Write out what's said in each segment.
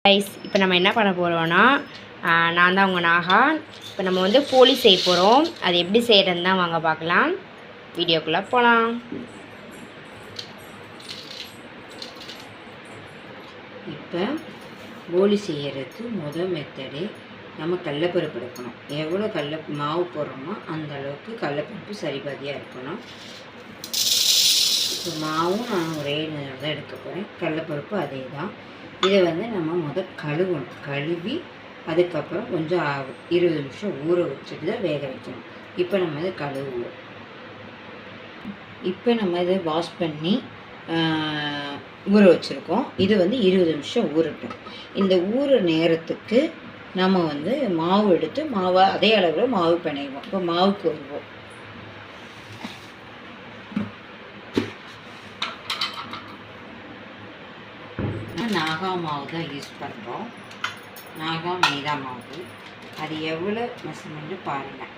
Guys, இப்போ நம்ம என்ன பண்ண போகிறோன்னா, நான் தான் உங்கள் நாகா. இப்போ நம்ம வந்து போலி செய்ய போகிறோம். அது எப்படி செய்கிறதுன்னு தான் வாங்க பார்க்கலாம். வீடியோக்குள்ளே போகலாம். இப்போ போலி செய்கிறதுக்கு முதல் மெத்தடு நம்ம கடலப்பருப்பு எடுக்கணும். எவ்வளோ மாவு போடுறோமோ அந்த அளவுக்கு கடலப்பருப்பு சரிபாதியாக இருக்கணும். இப்போ மாவும் நான் ஒரே நேரம் தான் எடுக்க போகிறேன். கடலப்பருப்பு அதே தான். இதை வந்து நம்ம கழுவணும். கழுவி அதுக்கப்புறம் கொஞ்சம் 20 நிமிஷம் ஊற வச்சுட்டு தான் வேக வைக்கணும். இப்போ நம்ம இதை கழுவுவோம். இப்போ நம்ம இதை வாஷ் பண்ணி ஊற வச்சுருக்கோம். இது வந்து 20 நிமிஷம் ஊறட்டும். இந்த ஊற நேரத்துக்கு நம்ம வந்து மாவு எடுத்து மாவை அதே அளவில் மாவு பிணைவோம். இப்போ மாவுக்கு வருவோம். நாகா மாவு தான் யூஸ் பண்ணுறோம். நாகா மைதா மாவு. அது எவ்வளோ மெஷர்மெண்ட்டு பாருங்கள்.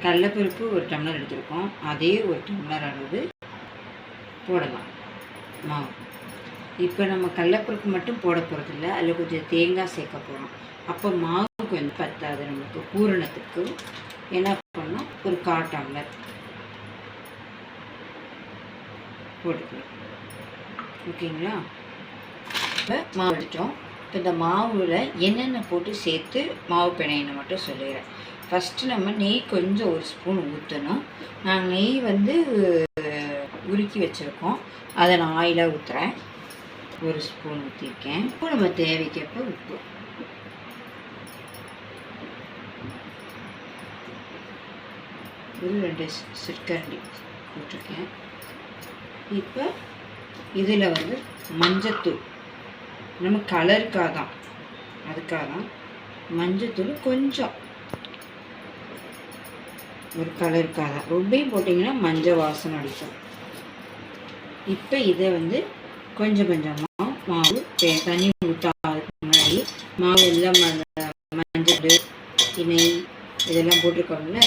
கடலைப்பருப்பு 1 டம்ளர் எடுத்துருக்கோம். அதே 1 டம்ளர் அளவு போடலாம் மாவு. இப்போ நம்ம கடலைப்பருப்பு மட்டும் போட போகிறதில்ல, அதில் கொஞ்சம் தேங்காய் சேர்க்க போகிறோம். அப்போ மாவு கொஞ்சம் பத்தாது நமக்கு பூரணத்துக்கு. என்ன பண்ணோம், ஒரு 1/4 டம்ளர் போட்டுக்கலாம். ஓகேங்களா? இப்போ மாவு எடுத்தோம். இப்போ இந்த மாவில் என்னென்ன போட்டு சேர்த்து மாவு பிணையணும் மட்டும் சொல்லிடுறேன். ஃபஸ்ட்டு நம்ம நெய் கொஞ்சம் 1 ஸ்பூன் ஊற்றணும். நான் நெய் வந்து உருக்கி வச்சுருக்கோம். அதை நான் ஆயிலாக ஊற்றுறேன். 1 ஸ்பூன் ஊற்றிருக்கேன். இப்போ நம்ம தேவைக்கப்போ உப்பு. ஒரு 2 சிற்கரண்டி போட்டிருக்கேன். இப்போ இதில் வந்து மஞ்சத்தூள், நம்ம கலருக்காக தான், அதுக்காக தான் மஞ்சத்தூள் கொஞ்சம், ஒரு கலருக்காக தான். ரொம்பையும் போட்டிங்கன்னா மஞ்சள் வாசனை அடிக்கும். இப்போ இதை வந்து கொஞ்சம் கொஞ்சமாக மாவு தண்ணி ஊற்றாதுக்கு முன்னாடி மாவு எல்லாம் மஞ்சள் நெய் இதெல்லாம் போட்டிருக்கோம்ல,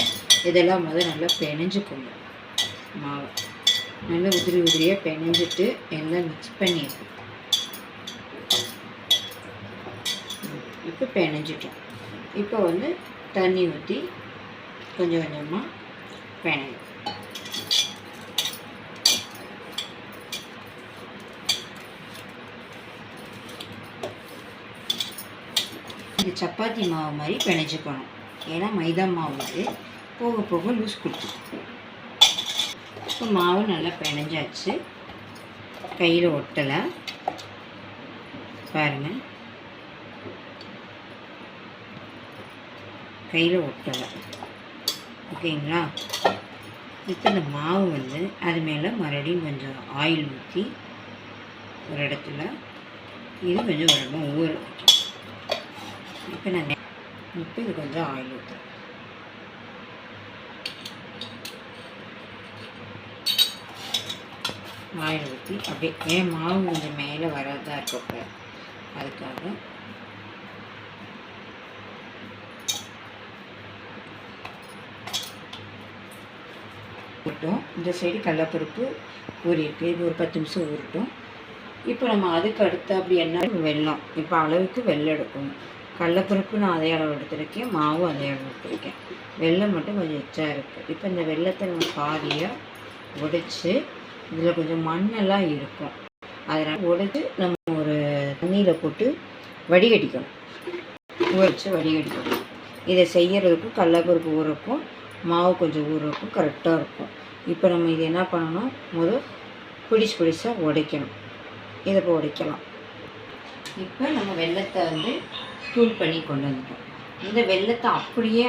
இதெல்லாம் நல்லா பிணைஞ்சுக்கோங்க. மாவு நல்லா உதிரியாக பிணைஞ்சிட்டு எல்லாம் மிக்ஸ் பண்ணிடுவோம். இப்போ பிணைஞ்சிட்டோம். இப்போ வந்து தண்ணி ஊற்றி கொஞ்சம் கொஞ்சமாக பிணையும். இது சப்பாத்தி மாவு மாதிரி பிணைஞ்சிக்கணும். ஏன்னா மைதா மாவு வந்து போக போக லூஸ் கொடுத்துரும். இப்போ மாவு நல்லா பிணைஞ்சாச்சு. கையில் ஒட்டலை பாருங்கள், கையில் ஒட்டலை. ஓகேங்களா? இப்போ இந்த மாவு வந்து அது மேலே மறுபடியும் கொஞ்சம் ஆயில் ஊற்றி ஒரு இடத்துல இது கொஞ்சம் வரணும் ஊற வைக்கும். இப்போ இது கொஞ்சம் ஆயில் ஊற்றுறேன். ஆயில் ஊற்றி அப்படியே ஏன் மாவு கொஞ்சம் மேலே வரதா இருக்கப்ப அதுக்காக ஊறட்டும். இந்த சைடு கடலைப்பருப்பு ஊறிருக்கு. இது ஒரு 10 நிமிஷம் ஊறட்டும். இப்போ நம்ம அதுக்கு அடுத்து அப்படி என்ன வெல்லம். இப்போ அளவுக்கு வெல்லம் எடுக்கணும். கடலைப்பருப்பு நான் அதே அளவு எடுத்துருக்கேன், மாவும் அதே அளவு எடுத்துருக்கேன். வெல்லம் மட்டும் கொஞ்சம் எச்சா இருக்குது. இப்போ இந்த வெல்லத்தை நம்ம பாதியாக உடைச்சி, இதில் கொஞ்சம் மண்ணெல்லாம் இருக்கும், அதனால் உடைச்சி நம்ம ஒரு தண்ணியில் போட்டு வடிகட்டிக்கணும். உரைச்சி வடிகட்டிக்கணும். இதை செய்கிறதுக்கு கடலைப்பருப்பு ஊறக்கும், மாவு கொஞ்சம் ஊறக்கும் கரெக்டாக இருக்கும். இப்போ நம்ம இது என்ன பண்ணணும், பிடிச்சாக உடைக்கணும். இதை இப்போ உடைக்கலாம். இப்போ நம்ம வெல்லத்தை வந்து தூள் பண்ணி கொண்டு வந்துட்டோம். இந்த வெல்லத்தை அப்படியே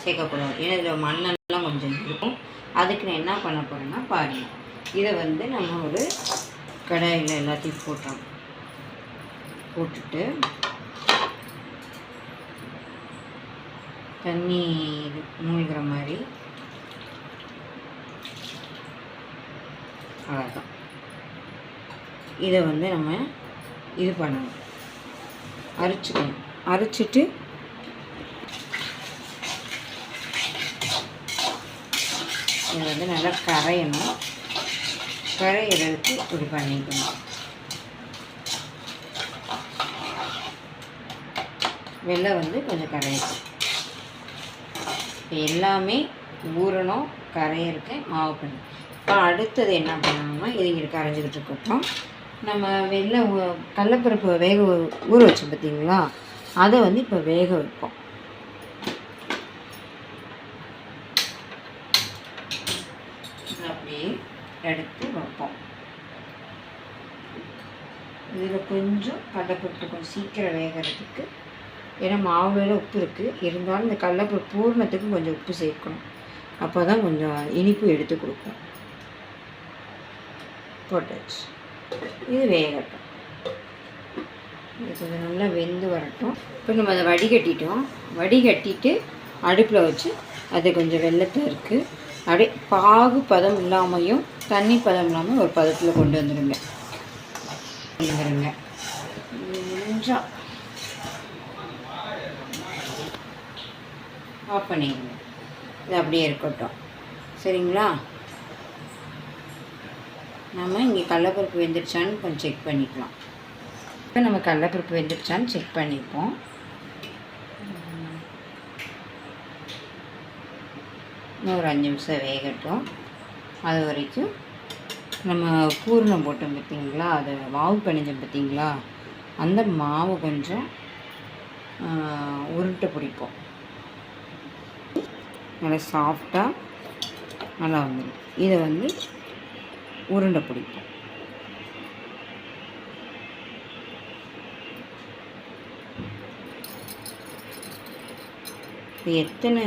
சேர்க்கக்கூடாது, ஏன்னா இதில் மண்ணெல்லாம் கொஞ்சம் இருக்கும். அதுக்கு நான் என்ன பண்ண போகிறேன்னா பாருங்கள், இதை வந்து நம்ம ஒரு கடாயில் எல்லாத்தையும் போட்டுட்டு தண்ணி மூழ்கிற மாதிரி அவ்வளோதான். இதை வந்து நம்ம இது பண்ணணும், அரைச்சிக்கணும். அரைச்சிட்டு இதை வந்து நல்லா கரையணும். கரையிறதுக்கு இப்படி பண்ணிக்கணும். வெள்ளை வந்து கொஞ்சம் கரையும். இப்போ எல்லாமே ஊறணும், கரையிறதுக்கு மாவு பண்ணி. இப்போ அடுத்தது என்ன பண்ணணும்னா, இது இங்கே கரைஞ்சிக்கிட்டு இருக்கட்டும். நம்ம வெள்ளை கடலப்பருப்பு ஊற வச்சோம் பார்த்தீங்களா, அதை வந்து இப்போ வேக வைப்போம். அப்படியே எடுத்து வைப்போம். இதில் கொஞ்சம் கடலைப்பருப்பு கொஞ்சம் சீக்கிரம் வேகிறதுக்கு, ஏன்னா மாவுல உப்பு இருக்குது, இருந்தாலும் இந்த கடலைப்பருப்பு பூர்ணத்துக்கு கொஞ்சம் உப்பு சேர்க்கணும். அப்போ தான் கொஞ்சம் இனிப்பு எடுத்து கொடுக்கும். போட்டாச்சு. இது வேகட்டும். இது கொஞ்சம் நல்லா வெந்து வரட்டும். இப்போ நம்ம அதை வடிகட்டிட்டோம். வடிகட்டிட்டு அடுப்பில் வச்சு அது கொஞ்சம் வெள்ளத்தை இருக்குது அப்படியே பாகு பதம் இல்லாமையும் தண்ணி பதம் இல்லாமல் ஒரு பதத்தில் கொண்டு வந்துடுங்க. கொஞ்சம் ஆஃப் பண்ணிடுங்க. இது அப்படியே இருக்கட்டும். சரிங்களா? நம்ம இங்கே கடலைப்பருப்பு வெந்துடுச்சான்னு கொஞ்சம் செக் பண்ணிக்கலாம். இப்போ நம்ம கடலைப்பருப்பு வெந்துடுச்சான்னு செக் பண்ணிப்போம். இன்னும் ஒரு 5 நிமிஷம் வேகட்டும். அது வரைக்கும் நம்ம பூரணம் போட்டோம் பார்த்தீங்களா, அதை மாவு பிணைஞ்சோம் பார்த்தீங்களா, அந்த மாவு கொஞ்சம் உருண்டை பிடிப்போம். நல்லா சாஃப்டாக நல்லா வந்துடும். இதை வந்து உருண்டை பிடிப்போம். எத்தனை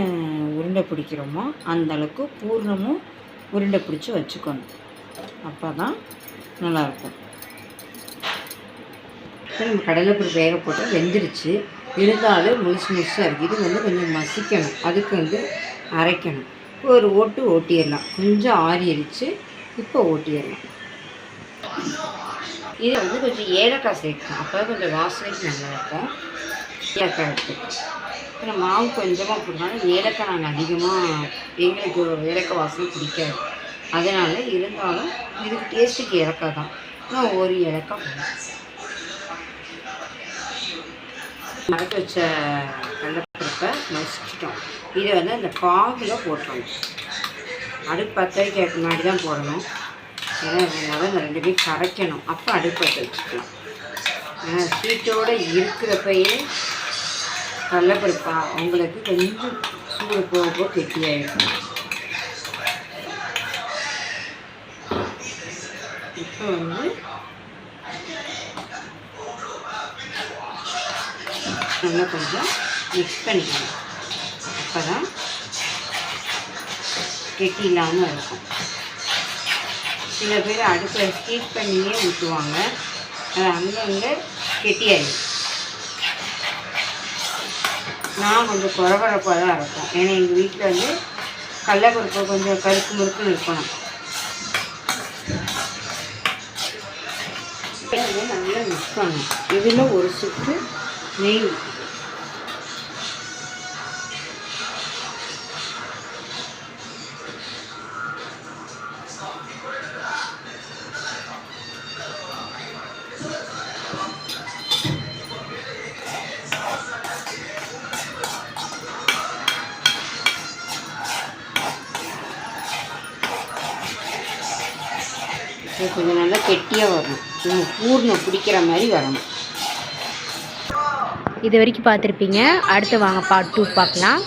உருண்டை பிடிக்கிறோமோ அந்த அளவுக்கு பூர்ணமும் உருண்டை பிடிச்சி வச்சுக்கணும். அப்போ தான் நல்லாயிருக்கும். இப்போ நம்ம கடலைப்பருப்பு வேக போட்டு வெந்துருச்சு. இருந்தாலும் முழுசாக இருக்குது. இது வந்து கொஞ்சம் மசிக்கணும். அதுக்கு வந்து அரைக்கணும். இப்போ ஒரு ஓட்டிடலாம். கொஞ்சம் ஆறிடுச்சு. இப்போ ஓட்டிடலாம். இதை வந்து கொஞ்சம் ஏலக்காய் சேர்க்கணும். அப்போ கொஞ்சம் வாசனைக்கு நல்லாயிருக்கும். ஏலக்காய் எடுத்துக்கலாம். இப்போ மாவு கொஞ்சமாக போட்டனால ஏலக்காய் நாங்கள் அதிகமாக, எங்களுக்கு ஏலக்காய் வாசனை பிடிக்காது. அதனால் இருந்தாலும் இதுக்கு டேஸ்ட்டுக்கு ஏலக்காய் தான். நான் ஒரு ஏலக்காய் போடுவேன். மறக்க வச்ச கடலைப்பருப்பை மசிச்சிட்டோம். இதை வந்து அந்த பாகில் போட்டுறோம். அடுப்பு பற்ற வைக்கிறதுக்கு முன்னாடி தான் போடணும். ஏன்னா அதனால் அந்த 2 பேரும் கரைக்கணும். அப்போ அடுப்பு பற்ற வச்சுக்கலாம். ஸ்வீட்டோடு இருக்கிறப்பயே கடலைப்பருப்பா அவங்களுக்கு கொஞ்சம் சூடு போக கெட்டியாகிடும். இப்போ வந்து நல்லா கொஞ்சம் மிக்ஸ் பண்ணிக்கணும். அப்போ தான் கெட்டி இல்லாமல் இருக்கும். சில பேர் அடுப்பில் ஹீட் பண்ணியே ஊற்றுவாங்க. அது அங்கங்கே கெட்டியாகிடும். நான் கொஞ்சம் குறகுறப்பாக தான் இருக்கும். ஏன்னா எங்கள் வீட்டில் வந்து கடலைப்பருப்பு கொஞ்சம் கருக்கு முறுக்குன்னு இருக்கணும். நல்லா மிக்ஸ் பண்ணணும். இதில் ஒரு சுற்று நெய் கொஞ்சம் நல்லா கெட்டியாக வரணும். பூர்ணம் பிடிக்கிற மாதிரி வரணும். இது வரைக்கும் பார்த்துருப்பீங்க. அடுத்து வாங்க பார்ட் 2 பார்க்கலாம்.